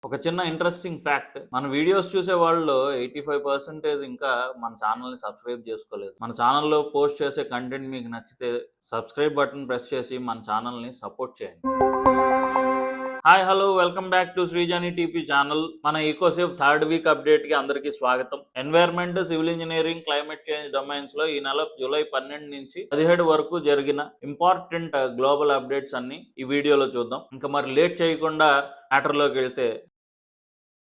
ఒక చిన్న interesting fact, మన వీడియోస్ చూసే వాళ్ళు 85% ఇంకా మన ఛానల్ని సబ్స్క్రైబ్ చేసుకోలేదు. మన ఛానల్లో పోస్ట్ చేసే కంటెంట్ మీకు నచ్చితే సబ్స్క్రైబ్ బటన్ ప్రెస్ చేసి మన ఛానల్ని సపోర్ట్ చేయండి. Hi hello welcome back to Srijani TP channel. మన ఈకోసేఫ్ థర్డ్ వీక్ అప్డేట్ కి అందరికీ స్వాగతం. Environment, civil engineering, climate change domains లో ఈ నెల జూలై 12 నుంచి 17 వరకు జరిగిన ఇంపార్టెంట్ గ్లోబల్ అప్డేట్స్ అన్ని ఈ వీడియోలో చూద్దాం. ఇంకా మరి లేట్ చేయకుండా మ్యాటర్లోకి వెళ్తే,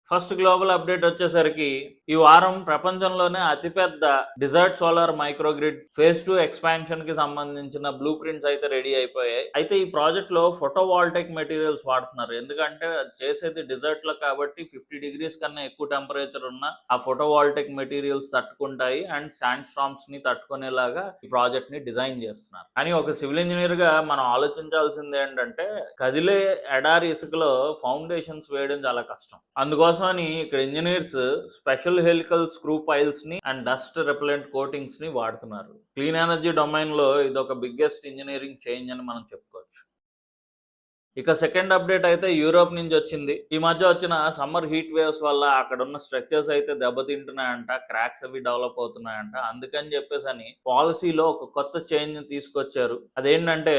ఫస్ట్ గ్లోబల్ అప్డేట్ వచ్చేసరికి ఈ వారం ప్రపంచంలోనే అతిపెద్ద desert solar microgrid phase 2 expansion కి సంబంధించిన బ్లూ ప్రింట్స్ అయితే రెడీ అయిపోయాయి. అయితే ఈ ప్రాజెక్ట్ లో ఫోటోవాల్టైక్ మెటీరియల్స్ వాడుతున్నారు. ఎందుకంటే అది చేసేది డిజర్ట్ లో కాబట్టి 50 degrees కన్నా ఎక్కువ టెంపరేచర్ ఉన్న ఆ ఫోటోవాల్టైక్ మెటీరియల్స్ తట్టుకుంటాయి అండ్ శాండ్ స్టార్మ్స్ ని తట్టుకునేలాగా ఈ ప్రాజెక్ట్ ని డిజైన్ చేస్తున్నారు. కానీ ఒక సివిల్ ఇంజనీర్ గా మనం ఆలోచించాల్సింది ఏంటంటే, కదిలే ఎడారి ఇసుకలో ఫౌండేషన్స్ వేయడం చాలా కష్టం. అందుకోసం ఇక్కడ engineers special helical screw piles ని అండ్ డస్ట్ రెపెలెంట్ కోటింగ్స్ ని వాడుతున్నారు. క్లీన్ ఎనర్జీ డొమైన్ లో ఇది ఒక బిగ్గెస్ట్ ఇంజనీరింగ్ చేంజ్ అని మనం చెప్పుకోవచ్చు. ఇక సెకండ్ అప్డేట్ అయితే యూరోప్ నుంచి వచ్చింది. ఈ మధ్య వచ్చిన సమ్మర్ హీట్ వేవ్స్ వల్ల అక్కడ ఉన్న స్ట్రక్చర్స్ అయితే దెబ్బతింటున్నాయంట, క్రాక్స్ అవి డెవలప్ అవుతున్నాయంట. అందుకని చెప్పేసి పాలసీలో ఒక కొత్త చేంజ్ తీసుకొచ్చారు. అదేంటంటే,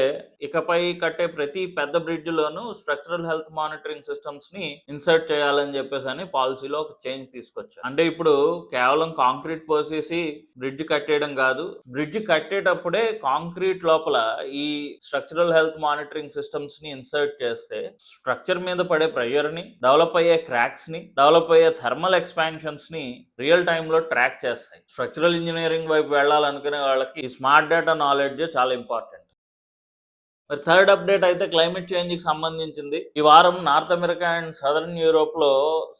ఇకపై కట్టే ప్రతి పెద్ద బ్రిడ్జ్ లోనూ స్ట్రక్చరల్ హెల్త్ మానిటరింగ్ సిస్టమ్స్ ని ఇన్సర్ట్ చేయాలని చెప్పేసి పాలసీలో ఒక చేంజ్ తీసుకొచ్చారు. అంటే ఇప్పుడు కేవలం కాంక్రీట్ పోసేసి బ్రిడ్జ్ కట్టేయడం కాదు, బ్రిడ్జ్ కట్టేటప్పుడే కాంక్రీట్ లోపల ఈ స్ట్రక్చరల్ హెల్త్ మానిటరింగ్ సిస్టమ్స్ ని ఇన్సర్ట్ చేస్తే స్ట్రక్చర్ మీద పడే ప్రెషర్ ని, డెవలప్ అయ్యే క్రాక్స్ ని, డెవలప్ అయ్యే థర్మల్ ఎక్స్పాన్షన్స్ ని రియల్ టైమ్ లో ట్రాక్ చేస్తాయి. స్ట్రక్చరల్ ఇంజనీరింగ్ వైపు వెళ్ళాలనుకునే వాళ్ళకి ఈ స్మార్ట్ డేటా నాలెడ్జ్ చాలా ఇంపార్టెంట్. మరి థర్డ్ అప్డేట్ అయితే క్లైమేట్ చేంజ్ కి సంబంధించింది. ఈ వారం north America and southern Europe లో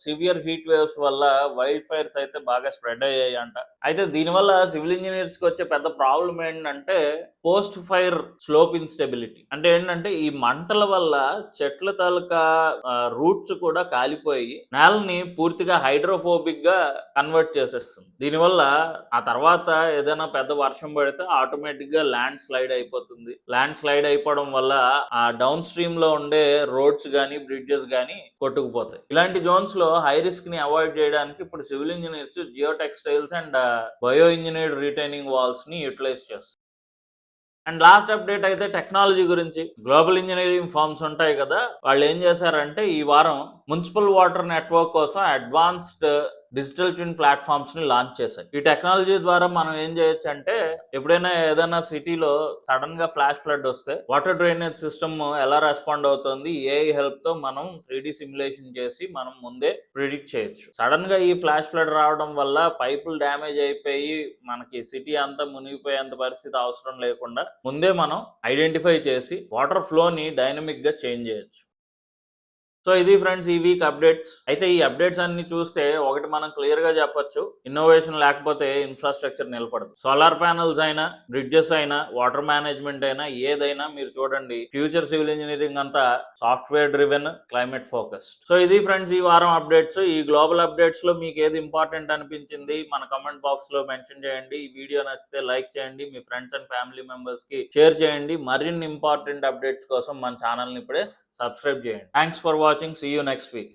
సివియర్ హీట్ వేవ్స్ వల్ల వైల్డ్ ఫైర్స్ అయితే బాగా స్ప్రెడ్ అయ్యాయి అంట. అయితే దీనివల్ల సివిల్ ఇంజనీర్స్ కి వచ్చే పెద్ద ప్రాబ్లం ఏంటంటే పోస్ట్ ఫైర్ స్లోప్ ఇన్స్టెబిలిటీ. అంటే ఏంటంటే, ఈ మంటల వల్ల చెట్ల తాలూకా రూట్స్ కూడా కాలిపోయి నేలని పూర్తిగా హైడ్రోఫోబిక్ గా కన్వర్ట్ చేసేస్తుంది. దీనివల్ల ఆ తర్వాత ఏదైనా పెద్ద వర్షం పడితే ఆటోమేటిక్ గా ల్యాండ్ స్లైడ్ అయిపోతుంది. ల్యాండ్ స్లైడ్ అయిపోవడం వల్ల ఆ డౌన్ స్ట్రీమ్ లో ఉండే రోడ్స్ గానీ, బ్రిడ్జెస్ గానీ కొట్టుకుపోతాయి. ఇలాంటి జోన్స్ లో హై రిస్క్ ని అవాయిడ్ చేయడానికి ఇప్పుడు civil engineers geotextiles and bioengineered retaining walls ని యూటిలైజ్ చేస్తారు. అండ్ లాస్ట్ అప్డేట్ అయితే టెక్నాలజీ గురించి. గ్లోబల్ ఇంజనీరింగ్ ఫర్మ్స్ ఉంటాయి కదా, వాళ్ళు ఏం చేశారంటే ఈ వారం మున్సిపల్ వాటర్ నెట్వర్క్ కోసం అడ్వాన్స్డ్ డిజిటల్ ట్విన్ ప్లాట్ఫామ్స్ ని లాంచ్ చేశాయి. ఈ టెక్నాలజీ ద్వారా మనం ఏం చేయొచ్చు అంటే, ఎప్పుడైనా ఏదైనా సిటీలో సడన్ గా ఫ్లాష్ ఫ్లడ్ వస్తే వాటర్ డ్రైనేజ్ సిస్టమ్ ఎలా రెస్పాండ్ అవుతుంది, ఏఐ హెల్ప్ తో మనం 3D సిమ్యులేషన్ చేసి మనం ముందే ప్రిడిక్ట్ చేయొచ్చు. సడన్ గా ఈ ఫ్లాష్ ఫ్లడ్ రావడం వల్ల పైపులు డ్యామేజ్ అయిపోయి మనకి సిటీ అంతా మునిగిపోయేంత పరిస్థితి అవసరం లేకుండా ముందే మనం ఐడెంటిఫై చేసి వాటర్ ఫ్లోని డైనమిక్ గా చేంజ్ చేయొచ్చు. సో ఇది ఫ్రెండ్స్ ఈ వీక్ అప్డేట్స్. అయితే ఈ అప్డేట్స్ అన్ని చూస్తే ఒకటి మనం క్లియర్ గా చెప్పొచ్చు, ఇన్నోవేషన్ లేకపోతే ఇన్ఫ్రాస్ట్రక్చర్ నిలబడదు. సోలార్ ప్యానల్స్ అయినా, బ్రిడ్జెస్ అయినా, వాటర్ మేనేజ్మెంట్ అయినా, ఏదైనా మీరు చూడండి, ఫ్యూచర్ సివిల్ ఇంజనీరింగ్ అంతా software driven, climate focused. So ఇది ఫ్రెండ్స్ ఈ వారం అప్డేట్స్. ఈ గ్లోబల్ అప్డేట్స్ లో మీకు ఏది ఇంపార్టెంట్ అనిపించింది మన కమెంట్ బాక్స్ లో మెన్షన్ చేయండి. ఈ వీడియో నచ్చితే లైక్ చేయండి, మీ ఫ్రెండ్స్ అండ్ ఫ్యామిలీ మెంబర్స్ కి షేర్ చేయండి. మరిన్ని ఇంపార్టెంట్ అప్డేట్స్ కోసం మన ఛానల్ ని ఇప్పుడే సబ్స్క్రైబ్ చేయండి. Thanks for watching. See you next week.